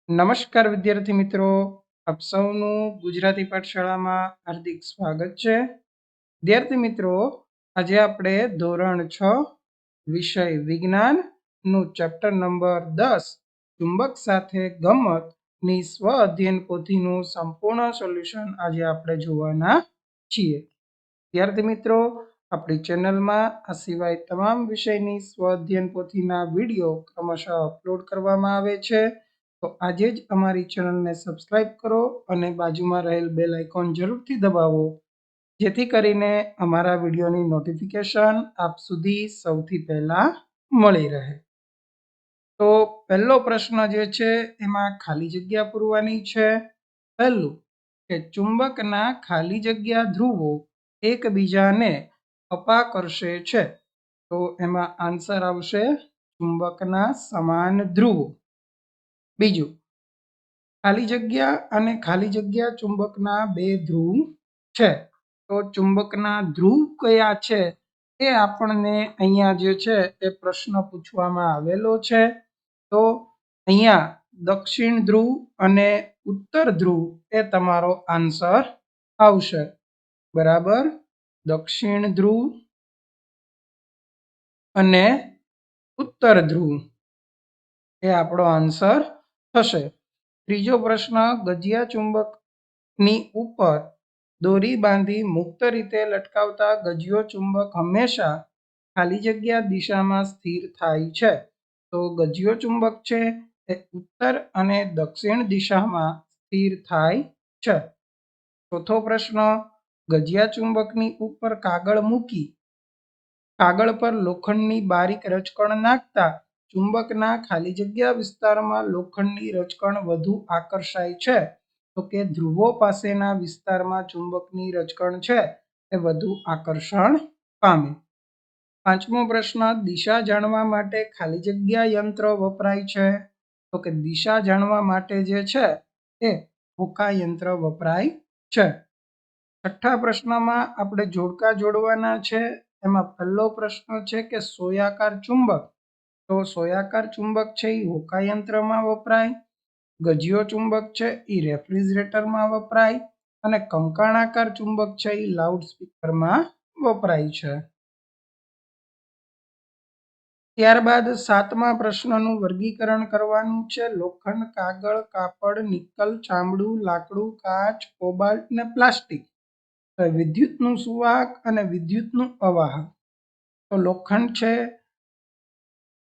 નમસ્કાર વિદ્યાર્થી મિત્રો, આપ સૌનું ગુજરાતી પાઠશાળામાં હાર્દિક સ્વાગત છે. વિદ્યાર્થી મિત્રો, આજે આપણે ધોરણ 6 વિષય વિજ્ઞાનનું ચેપ્ટર નંબર 10 ચુંબક સાથે ગમત ની સ્વ અધ્યયન પોથીનું સંપૂર્ણ સોલ્યુશન આજે આપણે જોવાના છીએ. વિદ્યાર્થી મિત્રો, આપણી ચેનલમાં આ સિવાય તમામ વિષયની સ્વ અધ્યયન પોથીના વિડીયો ક્રમશઃ અપલોડ કરવામાં આવે છે. તો આજે જ અમારી ચેનલને સબસ્ક્રાઇબ કરો અને બાજુમાં રહેલ બેલ આઇકોન જરૂરથી દબાવો, જેથી કરીને અમારા વિડીયોની નોટિફિકેશન આપ સુધી સૌથી પહેલા મળી રહે. તો પહેલો પ્રશ્ન જે છે એમાં ખાલી જગ્યા પૂરવાની છે. પહેલું કે ચુંબકના ખાલી જગ્યા ધ્રુવો એકબીજાને અપાકર્ષે છે. તો એમાં આન્સર આવશે ચુંબકના સમાન ધ્રુવો. બીજું, ખાલી જગ્યા અને ખાલી જગ્યા ચુંબકના બે ધ્રુવ છે. તો ચુંબકના ધ્રુવ કયા છે એ આપણને અહીંયા જે છે એ પ્રશ્ન પૂછવામાં આવેલો છે. તો અહીંયા દક્ષિણ ધ્રુવ અને ઉત્તર ધ્રુવ એ તમારો આન્સર આવશે. બરાબર, દક્ષિણ ધ્રુવ અને ઉત્તર ધ્રુવ એ આપણો આન્સર થશે. ત્રીજો પ્રશ્ન, ગજિયા ચુંબકની ઉપર દોરી બાંધી મુક્ત રીતે લટકાવતા ગજિયો ચુંબક હંમેશા ખાલી જગ્યા દિશામાં સ્થિર થાય છે. તો ગજિયો ચુંબક છે એ ઉત્તર અને દક્ષિણ દિશામાં સ્થિર થાય છે. ચોથો પ્રશ્ન, ગજિયા ચુંબકની ઉપર કાગળ મૂકી કાગળ પર લોખંડની બારીક રજકણ નાખતા ચુંબકના ખાલી જગ્યા વિસ્તારમાં લોખંડની રજકણ વધુ આકર્ષાય છે. તો કે ધ્રુવો પાસેના વિસ્તારમાં ચુંબકની રજકણ છે એ વધુ આકર્ષણ પામે. પાંચમો પ્રશ્ન, દિશા જાણવા માટે ખાલી જગ્યા યંત્ર વપરાય છે. તો કે દિશા જાણવા માટે જે છે એ હોકા યંત્ર વપરાય છે. છઠ્ઠા પ્રશ્નમાં આપણે જોડકા જોડવાના છે. એમાં પહેલો પ્રશ્ન છે કે સોયાકાર ચુંબક. તો સોયાકાર ચુંબક છે એ હોકા યંત્રમાં વપરાય, ગજિયો ચુંબક છે એ રેફ્રિજરેટરમાં વપરાય અને કંકાણાકાર ચુંબક છે એ લાઉડ સ્પીકરમાં વપરાય છે. ત્યારબાદ સાતમા પ્રશ્નનું વર્ગીકરણ કરવાનું છે. લોખંડ, કાગળ, કાપડ, નિકલ, ચામડું, લાકડું, કાચ, કોબાલ્ટ ને પ્લાસ્ટિક. વિદ્યુતનું સુવાહક અને વિદ્યુતનું અવાહક. તો લોખંડ છે,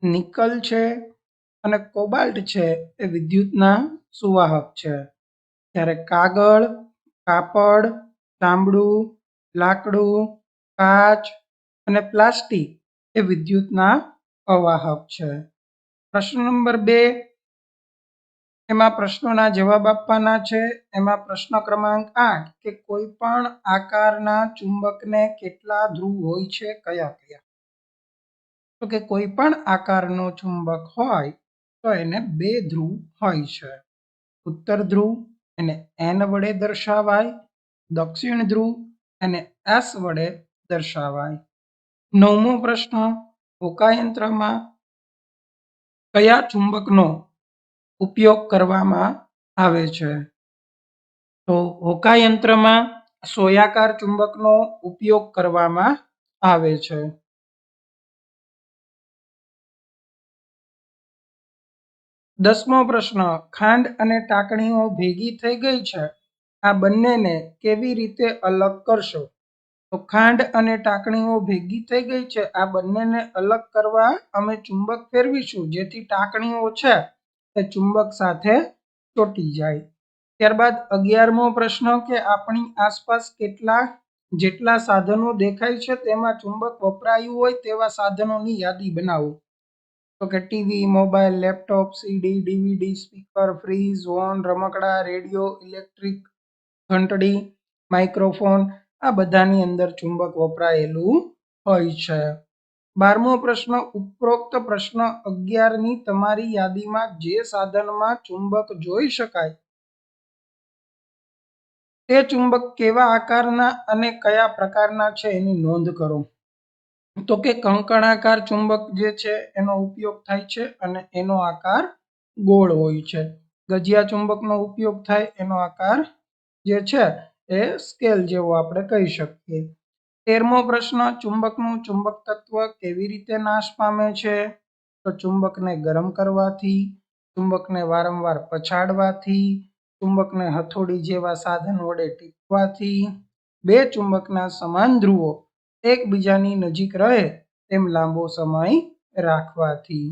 નિકલ છે અને કોબાલ્ટ છે એ વિદ્યુતના સુવાહક છે. જ્યારે કાગળ, કાપડ, ચામડું, લાકડું, કાચ અને પ્લાસ્ટિક એ વિદ્યુતના અવાહક છે. પ્રશ્ન નંબર 2, એમાં પ્રશ્નોના જવાબ આપવાના છે. એમાં પ્રશ્ન ક્રમાંક 8 કે કોઈ પણ આકારના ચુંબકને કેટલા ધ્રુવ હોય છે, કયા કયા? તો કે કોઈ પણ આકારનો ચુંબક હોય તો એને બે ધ્રુવ હોય છે. ઉત્તર ધ્રુવ એને N વડે દર્શાવાય, દક્ષિણ ધ્રુવ એને S વડે દર્શાવાય. નવમો પ્રશ્ન, હોકાયંત્રમાં કયા ચુંબકનો ઉપયોગ કરવામાં આવે છે? તો હોકાયંત્રમાં સોયાકાર ચુંબકનો ઉપયોગ કરવામાં આવે છે. 10મો પ્રશ્ન, ખાંડ અને ટાંકણીઓ ભેગી થઈ ગઈ છે, આ બંનેને કેવી રીતે અલગ કરશો? તો ખાંડ અને ટાંકણીઓ ભેગી થઈ ગઈ છે, આ બંનેને અલગ કરવા અમે ચુંબક ફેરવીશું, જેથી ટાંકણીઓ છે એ ચુંબક સાથે ચોંટી જાય. ત્યારબાદ 11મો પ્રશ્ન કે આપણી આસપાસ જેટલા સાધનો દેખાય છે તેમાં ચુંબક વપરાયું હોય તેવા સાધનોની યાદી બનાવો. તો કે ટીવી, મોબાઈલ, લેપટોપ, સીડી, ડીવીડી, સ્પીકર, ફ્રીજ, વોન, રમકડા, રેડિયો, ઇલેક્ટ્રિક ઘંટડી, માઇક્રોફોન, આ બધાની અંદર ચુંબક વપરાયેલું હોય છે. 12મો પ્રશ્ન, ઉપરોક્ત પ્રશ્ન 11ની તમારી યાદીમાં જે સાધનમાં ચુંબક જોઈ શકાય તે ચુંબક કેવા આકારના અને કયા પ્રકારના છે એની નોંધ કરો. તો કે કંકણાકાર ચુંબક જે છે એનો ઉપયોગ થાય છે અને એનો આકાર ગોળ હોય છે. ગજિયા ચુંબકનો ઉપયોગ થાય એનો આકાર જે છે એ સ્કેલ જેવો આપણે કહી શકીએ. 13મો પ્રશ્ન, ચુંબકનું ચુંબક તત્વ કેવી રીતે નાશ પામે છે? તો ચુંબકને ગરમ કરવાથી, ચુંબકને વારંવાર પછાડવાથી, ચુંબકને હથોડી જેવા સાધન વડે ટીપવાથી, બે ચુંબકના સમાન ધ્રુવો એકબીજાની નજીક રહે તેમ લાંબો સમય રાખવાથી.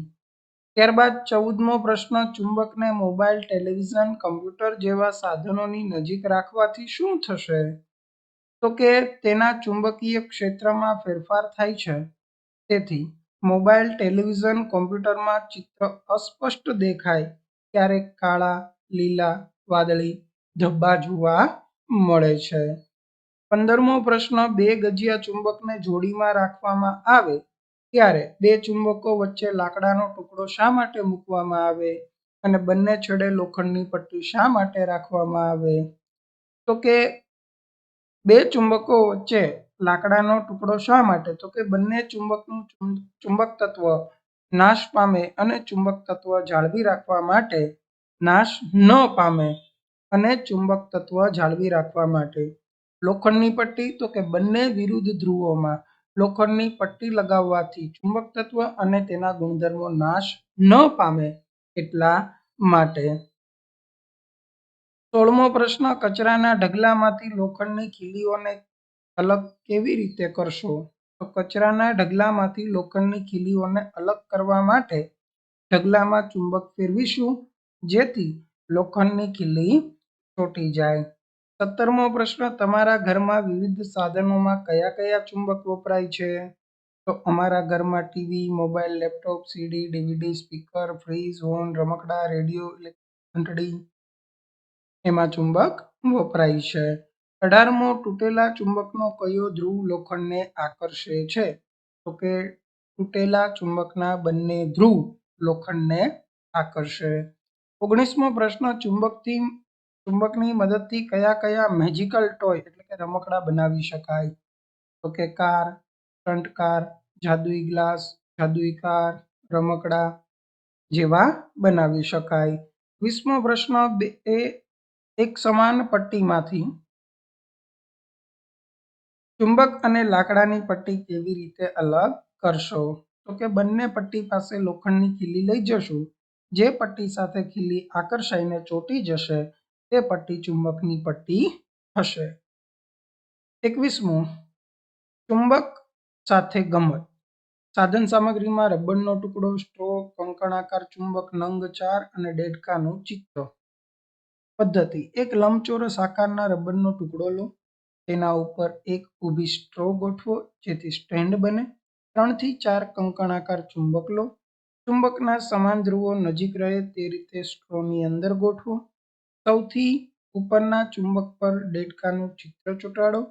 ત્યારબાદ 14મો પ્રશ્ન, ચુંબકને મોબાઈલ, ટેલિવિઝન, કમ્પ્યુટર જેવા સાધનોની નજીક રાખવાથી શું થશે? તો કે તેના ચુંબકીય ક્ષેત્રમાં ફેરફાર થાય છે. તેથી મોબાઈલ, ટેલિવિઝન, કોમ્પ્યુટરમાં ચિત્ર અસ્પષ્ટ દેખાય, ક્યારેક કાળા, લીલા, વાદળી ધબ્બા જોવા મળે છે. 15મો પ્રશ્ન, બે ગજિયા ચુંબકને જોડીમાં રાખવામાં આવે ત્યારે બે ચુંબકો વચ્ચે લાકડાનો ટુકડો શા માટે મૂકવામાં આવે અને બંને છેડે લોખંડની પટ્ટી શા માટે રાખવામાં આવે? તો કે બે ચુંબકો વચ્ચે લાકડાનો ટુકડો શા માટે? તો કે બંને ચુંબકનું ચુંબક તત્વ નાશ પામે અને ચુંબક તત્વ જાળવી રાખવા માટે, નાશ ન પામે અને ચુંબક તત્વ જાળવી રાખવા માટે. લોખંડની પટ્ટી, તો કે બંને વિરુદ્ધ ધ્રુવોમાં લોખંડની પટ્ટી લગાવવાથી ચુંબક તત્વ અને તેના ગુણધર્મો નાશ ન પામે એટલા માટે. 16મો પ્રશ્ન, કચરાના ઢગલામાંથી લોખંડની ખીલીઓને અલગ કેવી રીતે કરશો? તો કચરાના ઢગલામાંથી લોખંડની ખીલીઓને અલગ કરવા માટે ઢગલામાં ચુંબક ફેરવીશું જેથી લોખંડની ખીલી ચોંટી જાય. 17મો પ્રશ્ન, તમારા ઘરમાં વિવિધ સાધનોમાં કયા કયા ચુંબક વપરાય છે? તો અમારા ઘરમાં ટીવી, મોબાઈલ, લેપટોપ, સીડી, ડીવીડી, સ્પીકર, ફ્રીજ, હોર્ન, રમકડા, રેડિયો, ઇલેક્ટ્રિક ઘંટડી એમાં ચુંબક વપરાય છે. 18મો, તૂટેલા ચુંબકનો કયો ધ્રુવ લોખંડને આકર્ષે છે? તો કે તૂટેલા ચુંબકના બંને ધ્રુવ લોખંડને આકર્ષે. 19મો પ્રશ્ન, ચુંબકની મદદથી કયા કયા મેજિકલ ટોય એટલે કે રમકડા બનાવી શકાય? તો કે કાર, સ્ટન્ટ કાર, જાદુઈ ગ્લાસ, જાદુઈ કાર, રમકડા જેવા બનાવી શકાય. 20મો પ્રશ્ન, એક સમાન પટ્ટીમાંથી ચુંબક અને લાકડાની પટ્ટી કેવી રીતે અલગ કરશો? તો કે બંને પટ્ટી પાસે લોખંડની ખીલી લઈ જશું. જે પટ્ટી સાથે ખીલી આકર્ષાઈને ચોંટી જશે તે પટ્ટી ચુંબકની પટ્ટી હશે. 21મું, ચુંબક સાથે ગમત. સાધન સામગ્રીમાં રબરનો ટુકડો, સ્ટ્રો, કંકણાકાર ચુંબક, નંગ 4 અને દેડકાનું ચિત્ર. પદ્ધતિ: એક લંબચોરસ આકારના રબરનો ટુકડો લો, તેના ઉપર એક ઊભી સ્ટ્રો ગોઠવો જેથી સ્ટેન્ડ બને. 3 થી 4 કંકણાકાર ચુંબક લો, ચુંબકના સમાન ધ્રુવો નજીક રહે તે રીતે સ્ટ્રોની અંદર ગોઠવો. સૌથી ઉપરના ચુંબક પર દેડકાનું ચિત્ર ચોંટાડો.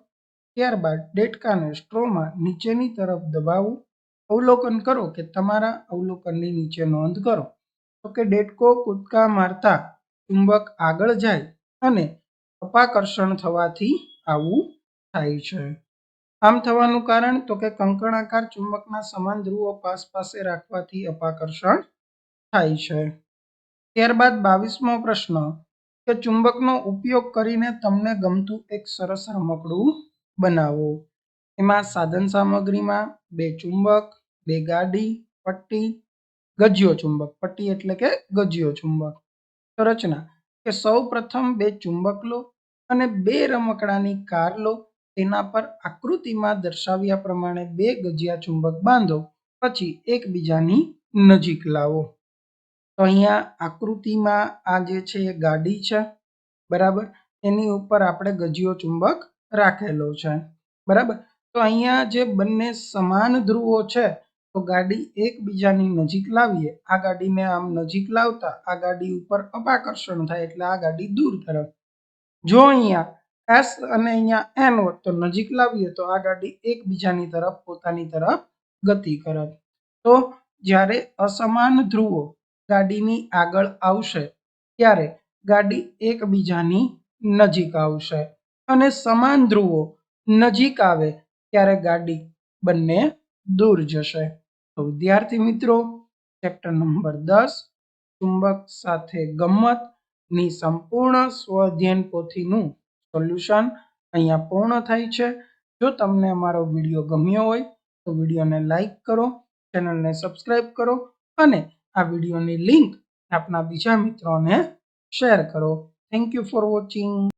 ત્યારબાદ દેડકાને સ્ટ્રોમાં નીચેની તરફ દબાવો. અવલોકન કરો કે તમારા અવલોકનની નીચે નોંધ કરો તો કે દેડકો કૂદકા મારતા ચુંબક આગળ જાય અને અપાકર્ષણ થવાથી આવું થાય છે. આમ થવાનું કારણ તો કે કંકણાકાર ચુંબકના સમાન ધ્રુવો પાસે રાખવાથી અપાકર્ષણ થાય છે. ત્યારબાદ 22મો પ્રશ્ન, કે ચુંબકનો ઉપયોગ કરીને તમને ગમતું એક સરસ રમકડું બનાવો. એમાં સાધન સામગ્રીમાં બે ચુંબક, બે ગાડી, પટ્ટી, ગજિયો ચુંબક. પટ્ટી એટલે કે ગજિયો ચુંબક. તો રચના કે સૌ પ્રથમ બે ચુંબક લો અને બે રમકડાની કાર લો, તેના પર આકૃતિમાં દર્શાવ્યા પ્રમાણે બે ગજિયા ચુંબક બાંધો, પછી એકબીજાની નજીક લાવો. તો અહીંયા આકૃતિમાં આ જે છે એ ગાડી છે, બરાબર, એની ઉપર આપણે ગજિયો ચુંબક રાખેલો છે, બરાબર. તો અહીંયા જે બંને સમાન ધ્રુવો છે તો ગાડી એકબીજાની નજીક લાવીએ. આ ગાડીને આમ નજીક લાવતા આ ગાડી ઉપર અપાકર્ષણ થાય એટલે આ ગાડી દૂર તરફ. જો અહીંયા એસ અને અહીંયા એન હોત તો નજીક લાવીએ તો આ ગાડી એકબીજાની તરફ પોતાની તરફ ગતિ કરત. તો જ્યારે અસમાન ધ્રુવો ગાડીની આગળ આવશે ત્યારે ગાડી એકબીજાની નજીક આવશે અને સમાન ધ્રુવો નજીક આવે ત્યારે ગાડી બંને દૂર જશે. તો વિદ્યાર્થી મિત્રો, ચેપ્ટર નંબર 10 ચુંબક સાથે ગમ્મત ની સંપૂર્ણ સ્વઅધ્યયન પોથીનું સોલ્યુશન અહીંયા પૂર્ણ થાય છે। જો તમને અમારો વિડીયો ગમ્યો હોય તો વિડીયોને લાઈક કરો, ચેનલને સબસ્ક્રાઈબ કરો અને આ વિડીયોની લિંક આપના બીજા મિત્રોને શેર કરો। Thank you for watching.